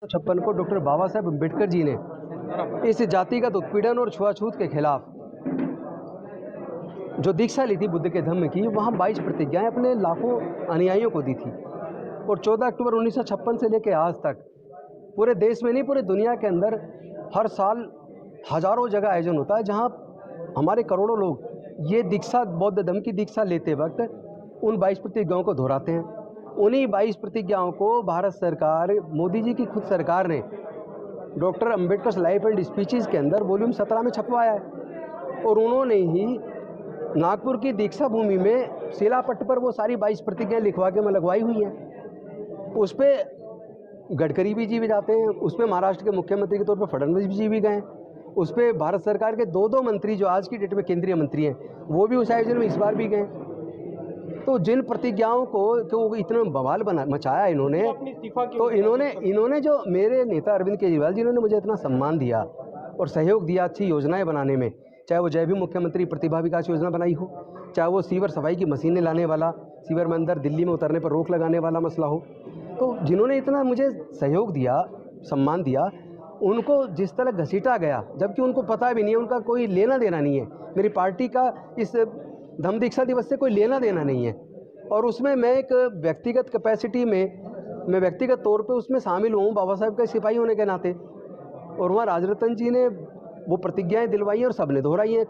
56 को डॉक्टर बाबा साहेब अम्बेडकर जी ने इस जातिगत उत्पीड़न और छुआछूत के खिलाफ जो दीक्षा ली थी बुद्ध के धम्म की, वहाँ 22 प्रतिज्ञाएं अपने लाखों अनुयायियों को दी थी। और 14 अक्टूबर 1956 से लेकर आज तक पूरे देश में नहीं, पूरे दुनिया के अंदर हर साल हज़ारों जगह आयोजन होता है, जहाँ हमारे करोड़ों लोग ये दीक्षा, बौद्ध धम्म की दीक्षा लेते वक्त उन 22 प्रतिज्ञाओं को दोहराते हैं। उन्हीं 22 प्रतिज्ञाओं को भारत सरकार, मोदी जी की खुद सरकार ने doctor Ambedkar life and speeches के अंदर वॉल्यूम 17 में छपवाया है। और उन्होंने ही नागपुर की दीक्षा भूमि में शिलापट्ट पर वो सारी 22 प्रतिज्ञाएं लिखवा के लगवाई हुई हैं। उस पर गडकरी जी भी जाते हैं, उस पर महाराष्ट्र के मुख्यमंत्री के तौर पर फडणवीस जी भी गए, उस पर भारत सरकार के दो मंत्री जो आज की डेट में केंद्रीय मंत्री हैं वो भी उस आयोजन में इस बार भी गए। तो जिन प्रतिज्ञाओं को इतना बवाल मचाया इन्होंने, तो इन्होंने जो मेरे नेता अरविंद केजरीवाल जी, इन्होंने मुझे इतना सम्मान दिया और सहयोग दिया अच्छी योजनाएं बनाने में, चाहे वो जय भीम मुख्यमंत्री प्रतिभा विकास योजना बनाई हो, चाहे वो सीवर सफाई की मशीनें लाने वाला, सीवर में अंदर दिल्ली में उतरने पर रोक लगाने वाला मसला हो, तो जिन्होंने इतना मुझे सहयोग दिया, सम्मान दिया, उनको जिस तरह घसीटा गया, जबकि उनको पता भी नहीं है, उनका कोई लेना देना नहीं है, मेरी पार्टी का इस धम्म दीक्षा दिवस से कोई लेना देना नहीं है। और उसमें मैं एक व्यक्तिगत कैपेसिटी में, मैं व्यक्तिगत तौर पे उसमें शामिल हूँ बाबा साहब का सिपाही होने के नाते। और वहाँ राजरतन जी ने वो प्रतिज्ञाएं दिलवाई हैं और सब ने दोहराई हैं,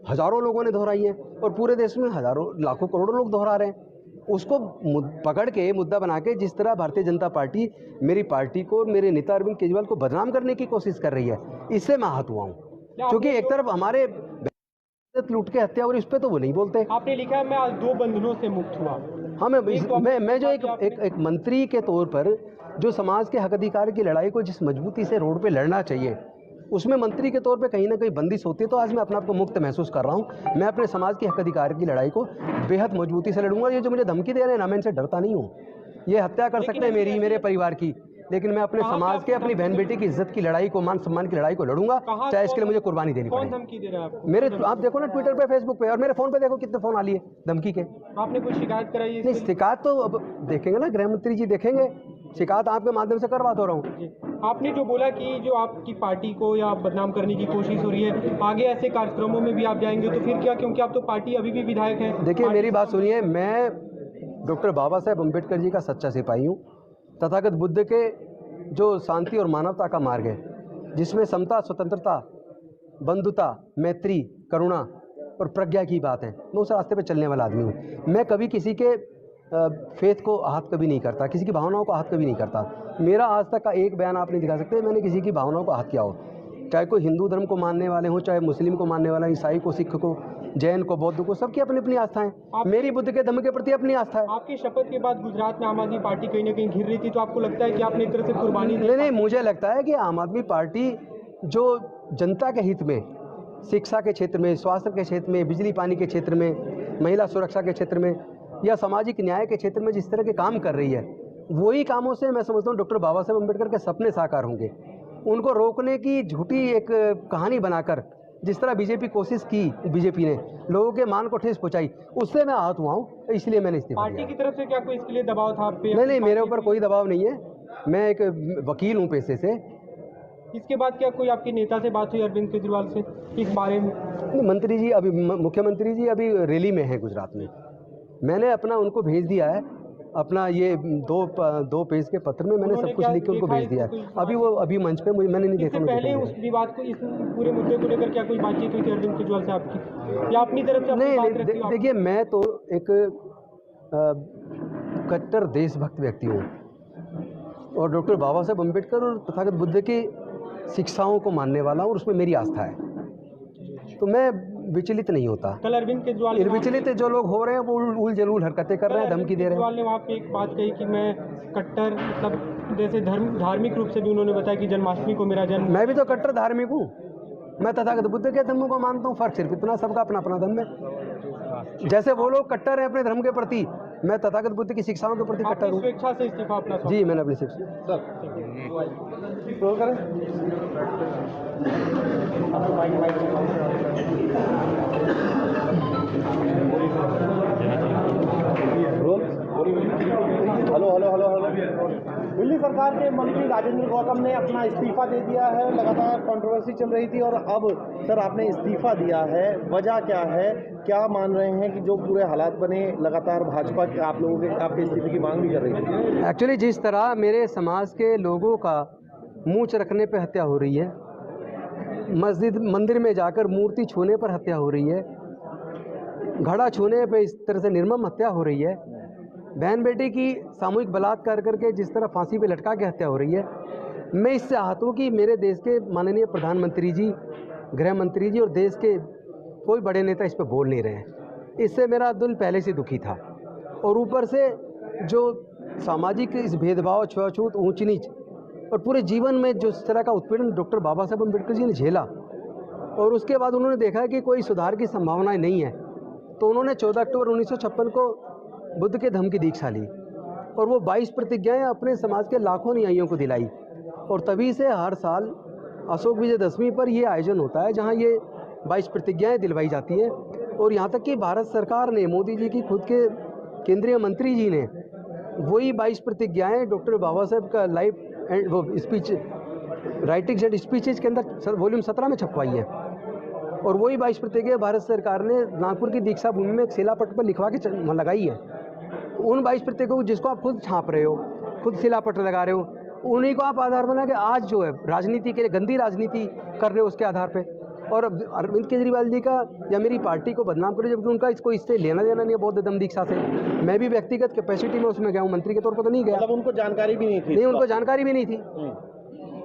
हज़ारों लोगों ने दोहराई हैं, और पूरे देश में हज़ारों लाखों करोड़ों लोग दोहरा रहे हैं। उसको पकड़ के मुद्दा बना के जिस तरह भारतीय जनता पार्टी मेरी पार्टी को और मेरे नेता अरविंद केजरीवाल को बदनाम करने की कोशिश कर रही है, इससे मैं आहत हुआ हूँ। क्योंकि एक तरफ हमारे लूट के हत्या और इस पे तो वो नहीं बोलते। आपने लिखा है मैं आज 2 बंधनों से मुक्त हुआ। हाँ, मैं जो एक मंत्री के तौर पर जो समाज के हक अधिकार की लड़ाई को जिस मजबूती से रोड पे लड़ना चाहिए, उसमें मंत्री के तौर पे कहीं ना कहीं बंदिश होती है। तो आज मैं अपने आप को मुक्त महसूस कर रहा हूँ। मैं अपने समाज के हक अधिकार की लड़ाई को बेहद मजबूती से लड़ूंगा। ये जो मुझे धमकी दे रहे हैं ना, मैं इनसे डरता नहीं हूँ। ये हत्या कर सकते हैं मेरी, मेरे परिवार की, लेकिन मैं अपने समाज के, अपनी बहन बेटी की इज्जत की लड़ाई को, मान सम्मान की लड़ाई को लड़ूंगा, चाहे इसके लिए मुझे कुर्बानी देनी पड़े। कौन धमकी दे रहा है आपको? मेरे, आप देखो ना ट्विटर पे, फेसबुक पे, और मेरे फोन पे देखो कितने फोन आ लिए धमकी के। आपने कोई शिकायत कराई है? नहीं, शिकायत तो अब देखेंगे ना, गृह मंत्री जी देखेंगे, शिकायत आपके माध्यम से करवा तो रहा हूँ। आपने जो बोला कि जो आपकी पार्टी को या बदनाम करने की कोशिश हो रही है, आगे ऐसे कार्यक्रमों में भी आप जाएंगे तो फिर क्या? क्योंकि आप तो पार्टी अभी भी विधायक हैं। देखिए मेरी बात सुनिए, मैं डॉक्टर बाबा साहेब अम्बेडकर जी का सच्चा सिपाही हूँ। तथागत बुद्ध के जो शांति और मानवता का मार्ग है, जिसमें समता, स्वतंत्रता, बंधुता, मैत्री, करुणा और प्रज्ञा की बात है, मैं उस रास्ते पे चलने वाला आदमी हूँ। मैं कभी किसी के फेथ को आहत कभी नहीं करता, किसी की भावनाओं को आहत कभी नहीं करता। मेरा आज तक का एक बयान आप नहीं दिखा सकते मैंने किसी की भावनाओं को आहत किया हो, चाहे कोई हिंदू धर्म को मानने वाले हों, चाहे मुस्लिम को मानने वाला, ईसाई को, सिख को, जैन को, बौद्ध को, सबकी अपनी अपनी आस्था है। मेरी बुद्ध के धम्म के प्रति अपनी आस्था है। आपकी शपथ के बाद गुजरात में आम आदमी पार्टी कहीं ना कहीं घिर रही थी, तो आपको लगता है कि आपने एक तरह से कुर्बानी दी? नहीं, मुझे लगता है कि आम आदमी पार्टी जो जनता के हित में, शिक्षा के क्षेत्र में, स्वास्थ्य के क्षेत्र में, बिजली पानी के क्षेत्र में, महिला सुरक्षा के क्षेत्र में, या सामाजिक न्याय के क्षेत्र में जिस तरह के काम कर रही है, वही कामों से मैं समझता हूँ डॉक्टर बाबा साहेब अम्बेडकर के सपने साकार होंगे। उनको रोकने की झूठी एक कहानी बनाकर जिस तरह बीजेपी कोशिश की, बीजेपी ने लोगों के मान को ठेस पहुंचाई, उससे मैं आहत हुआ हूँ, इसलिए मैंने इस्तीफा दिया। पार्टी की तरफ से क्या कोई इसके लिए दबाव था आप पे? नहीं, मेरे ऊपर कोई दबाव नहीं है, मैं एक वकील हूँ पेशे से। इसके बाद क्या कोई आपके नेता से बात हुई अरविंद केजरीवाल से इस बारे में? मंत्री जी अभी, मुख्यमंत्री जी अभी रैली में हैं गुजरात में। मैंने अपना उनको भेज दिया है, अपना ये दो पेज के पत्र में मैंने सब कुछ लिख के उनको भेज दिया है। अभी वो अभी मंच पे मैंने नहीं देखा। पहले उस विवाद को, इस पूरे मुद्दे को लेकर क्या कोई बातचीत हुई थी अरविंद केजरीवाल से आपकी, या अपनी तरफ से? नहीं, देखिए मैं तो एक कट्टर देशभक्त व्यक्ति हूँ, और डॉक्टर बाबा साहेब अम्बेडकर और तथागत बुद्ध की शिक्षाओं को मानने वाला हूँ, और उसमें मेरी आस्था है, तो मैं विचलित नहीं होता। कल अरविंद केजरीवाल, विचलित जो लोग हो रहे हैं वो उल जलूल हरकतें कर रहे हैं, धमकी दे रहे हैं। ने वहाँ पे एक बात कही कि मैं कट्टर, मतलब जैसे धार्मिक रूप से भी उन्होंने बताया कि जन्माष्टमी को मेरा जन्म। मैं भी तो कट्टर धार्मिक हूँ, मैं तथागत बुद्ध के धर्म को मानता हूँ। फर्क सिर्फ इतना, सबका अपना अपना धर्म है। जैसे वो लोग कट्टर हैं अपने धर्म के प्रति, मैं तथागत बुद्ध की शिक्षाओं के प्रति कट्टर हूँ। स्वेच्छा से इस्तीफा अपना? जी, मैंने अपनी शिक्षा। रोल करें। Roll hello hello hello hello. Delhi सरकार के मंत्री राजेंद्र गौतम ने अपना इस्तीफा दे दिया है। लगातार कंट्रोवर्सी चल रही थी और अब सर आपने इस्तीफा दिया है, वजह क्या है? क्या मान रहे हैं कि जो पूरे हालात बने, लगातार भाजपा के आप लोगों के आपके इस्तीफे की मांग भी कर रही थी? एक्चुअली जिस तरह मेरे समाज के लोगों का मूंछ रखने पे हत्या हो रही है, मंदिर में जाकर मूर्ति छूने पर हत्या हो रही है, घड़ा छूने पे इस तरह से निर्मम हत्या हो रही है, बहन बेटी की सामूहिक बलात्कार करके जिस तरह फांसी पे लटका के हत्या हो रही है, मैं इससे आहत हूँ कि मेरे देश के माननीय प्रधानमंत्री जी, गृह मंत्री जी और देश के कोई बड़े नेता इस पर बोल नहीं रहे हैं। इससे मेरा दिल पहले से दुखी था और ऊपर से जो सामाजिक इस भेदभाव, छुआछूत, ऊंच नीच और पूरे जीवन में जो इस तरह का उत्पीड़न डॉक्टर बाबा साहब अम्बेडकर जी ने झेला और उसके बाद उन्होंने देखा कि कोई सुधार की संभावनाएं नहीं है, तो उन्होंने 14 अक्टूबर 1956 को बुद्ध के धम्म की दीक्षा ली और वो 22 प्रतिज्ञाएं अपने समाज के लाखों अनुयायियों को दिलाई और तभी से हर साल अशोक विजयदशमी पर ये आयोजन होता है जहां ये 22 प्रतिज्ञाएं दिलवाई जाती हैं। और यहाँ तक कि भारत सरकार ने, मोदी जी की खुद के केंद्रीय मंत्री जी ने वही 22 प्रतिज्ञाएं डॉक्टर बाबा साहब का लाइव एंड वो स्पीच, राइटिंग्स एंड स्पीचेज के अंदर वॉल्यूम 17 में छपवाई है और वही 22 प्रतिज्ञा भारत सरकार ने नागपुर की दीक्षा भूमि में एक शिलापट पर लिखवा के लगाई है। उन 22 प्रतिज्ञाओं को जिसको आप खुद छाप रहे हो, खुद शिलापट लगा रहे हो, उन्हीं को आप आधार बना के आज जो है राजनीति के लिए गंदी राजनीति कर रहे हो उसके आधार पे, और अरविंद केजरीवाल जी का या मेरी पार्टी को बदनाम करो, जबकि उनका इसको इससे लेना देना नहीं है बौद्ध धम्म दीक्षा से। मैं भी व्यक्तिगत कैपेसिटी में उसमें गया हूँ, मंत्री के तौर पर तो नहीं गया। मतलब उनको जानकारी भी नहीं थी? नहीं, उनको जानकारी भी नहीं थी।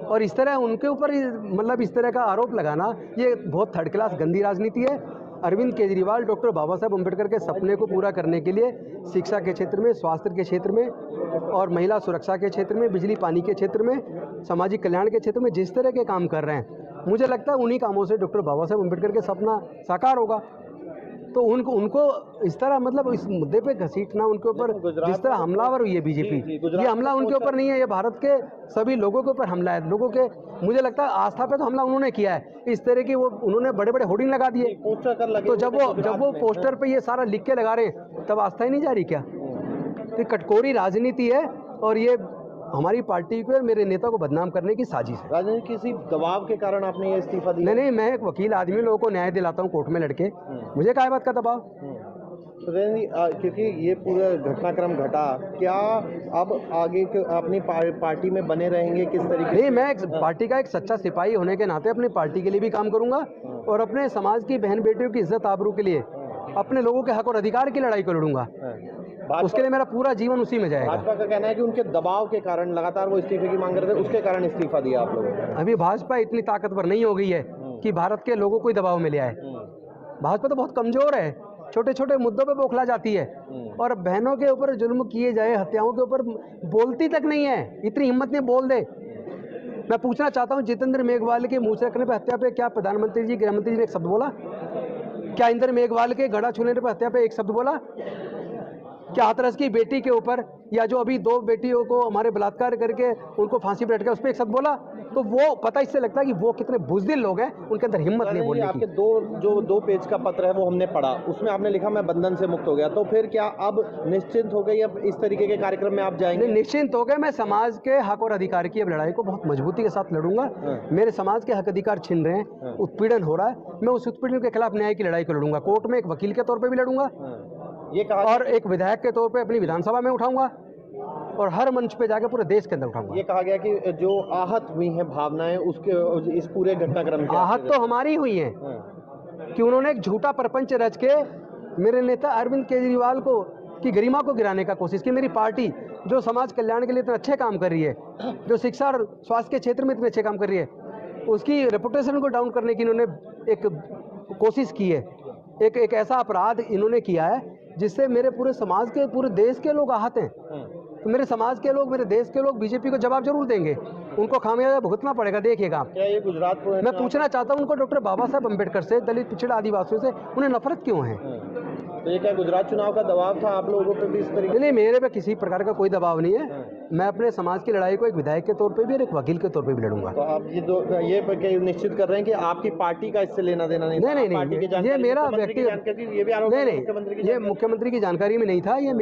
और इस तरह उनके ऊपर मतलब इस तरह का आरोप लगाना ये बहुत थर्ड क्लास गंदी राजनीति है। अरविंद केजरीवाल डॉक्टर बाबा साहब अम्बेडकर के सपने को पूरा करने के लिए शिक्षा के क्षेत्र में, स्वास्थ्य के क्षेत्र में और महिला सुरक्षा के क्षेत्र में, बिजली पानी के क्षेत्र में, सामाजिक कल्याण के क्षेत्र में जिस तरह के काम कर रहे हैं, मुझे लगता है उन्हीं कामों से डॉक्टर बाबा साहब अम्बेडकर के सपना साकार होगा। तो उनको इस तरह मतलब इस मुद्दे पे घसीटना, उनके ऊपर जिस तरह हमलावर हुई है बीजेपी, ये हमला उनके ऊपर नहीं है, ये भारत के सभी लोगों के ऊपर हमला है। लोगों के, मुझे लगता है आस्था पे तो हमला उन्होंने किया है। इस तरह की वो उन्होंने बड़े बड़े होर्डिंग लगा दिए, तो जब वो पोस्टर पे ये सारा लिख के लगा रहे तब आस्था ही नहीं जा रही क्या? तो कटकोरी राजनीति है और ये हमारी पार्टी को, मेरे नेता को बदनाम करने की साजिश है। राजनीति किसी दबाव के कारण आपने ये इस्तीफा दिया? नहीं, मैं एक वकील आदमी, लोगों को न्याय दिलाता हूँ कोर्ट में लड़के, मुझे क्या बात का दबाव? तो क्योंकि ये पूरा घटनाक्रम घटा, क्या अब आगे अपनी पार्टी में बने रहेंगे? किस तरीके? नहीं, मैं एक पार्टी का एक सच्चा सिपाही होने के नाते अपनी पार्टी के लिए भी काम करूंगा और अपने समाज की बहन बेटियों की इज्जत आबरू के लिए, अपने लोगों के हक और अधिकार की लड़ाई को लड़ूंगा। उसके लिए मेरा पूरा जीवन उसी में जाएगा। भाजपा का कहना है कि उनके दबाव के कारण लगातार वो इस्तीफे की मांग कर रहे थे, उसके कारण इस्तीफा दिया आप लोगों ने। अभी भाजपा इतनी ताकतवर नहीं हो गई है कि भारत के लोगों को दबाव में ले आए। भाजपा तो बहुत कमजोर है, छोटे छोटे मुद्दों पे बौखला जाती है और बहनों के ऊपर जुल्म किए जाए, हत्याओं के ऊपर बोलती तक नहीं है, इतनी हिम्मत नहीं बोल दे। मैं पूछना चाहता हूं, जितेंद्र मेघवाल के मुंह से रखने पर हत्या पे क्या प्रधानमंत्री जी, गृह मंत्री जी ने एक शब्द बोला? क्या इंद्र मेघवाल के घड़ा छूने पर हत्या पे एक शब्द बोला? क्या हाथरस की बेटी के ऊपर या जो अभी 2 बेटियों को हमारे बलात्कार करके उनको फांसी पर लटका उस पर एक शब्द बोला? तो वो पता इससे लगता है कि वो कितने बुज़दिल लोग हैं, उनके अंदर हिम्मत नहीं बोलने की। आपके दो पेज का पत्र है वो हमने पढ़ा, उसमें आपने लिखा मैं बंधन से मुक्त हो गया, तो फिर क्या अब निश्चिंत हो गई, अब इस तरीके के कार्यक्रम में आप जाएंगे? निश्चिंत हो गए। मैं समाज के हक और अधिकार की अब लड़ाई को बहुत मजबूती के साथ लड़ूंगा। मेरे समाज के हक अधिकार छिन रहे हैं, उत्पीड़न हो रहा है, मैं उस उत्पीड़न के खिलाफ न्याय की लड़ाई को लड़ूंगा। कोर्ट में एक वकील के तौर पर भी लड़ूंगा, ये कहा, और एक विधायक के तौर पे अपनी विधानसभा में उठाऊंगा और हर मंच पे जाकर पूरे देश के अंदर उठाऊंगा। ये कहा गया कि जो आहत हुई हैं भावनाएं उसके इस पूरे घटनाक्रम के, आहत तो हमारी हुई हैं कि उन्होंने एक झूठा प्रपंच रच के मेरे नेता अरविंद केजरीवाल को की गरिमा को गिराने का कोशिश की। मेरी पार्टी जो समाज कल्याण के लिए इतने अच्छे काम कर रही है, जो शिक्षा और स्वास्थ्य के क्षेत्र में इतने अच्छे काम कर रही है, उसकी रेपुटेशन को डाउन करने की इन्होंने एक कोशिश की है। एक ऐसा अपराध इन्होंने किया है जिससे मेरे पूरे समाज के, पूरे देश के लोग आहत हैं। तो मेरे समाज के लोग, मेरे देश के लोग बीजेपी को जवाब जरूर देंगे, उनको खामियाजा भुगतना पड़ेगा, देखिएगा आप। क्या ये गुजरात को मैं पूछना चाहता हूं, उनको डॉक्टर बाबा साहब अम्बेडकर से, दलित पिछड़ा आदिवासियों से उन्हें नफरत क्यों है? तो ये क्या गुजरात चुनाव का दबाव था आप लोगों पर भी इस तरीके? नहीं, मेरे पे किसी प्रकार का कोई दबाव नहीं है। मैं अपने समाज की लड़ाई को एक विधायक के तौर पे भी और एक वकील के तौर पे भी लड़ूंगा। तो आप ये निश्चित कर रहे हैं कि आपकी पार्टी का इससे लेना देना नहीं था? नहीं नहीं पार्टी की नहीं, ये जानकारी, मेरा मुख्यमंत्री की व्यक्तिगत, जानकारी, ये भी आरोप है नहीं मुख्यमंत्री की नहीं, ये जानकारी? मुख्यमंत्री की जानकारी में नहीं था, ये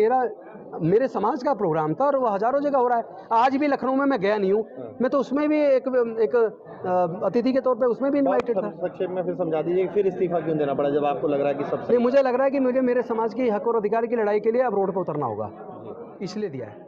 मेरे समाज का प्रोग्राम था और वो हजारों जगह हो रहा है। आज भी लखनऊ में मैं गया नहीं हूँ, मैं तो उसमें भी एक अतिथि के तौर पे उसमें भी इन्वाइटेड था। संक्षेप में फिर समझा दीजिए, फिर इस्तीफा क्यों देना पड़ा जब आपको लग रहा है कि सबसे नहीं, मुझे लग रहा है कि मुझे मेरे समाज की हक और अधिकार की लड़ाई के लिए अब रोड पर उतरना होगा, इसलिए दिया है।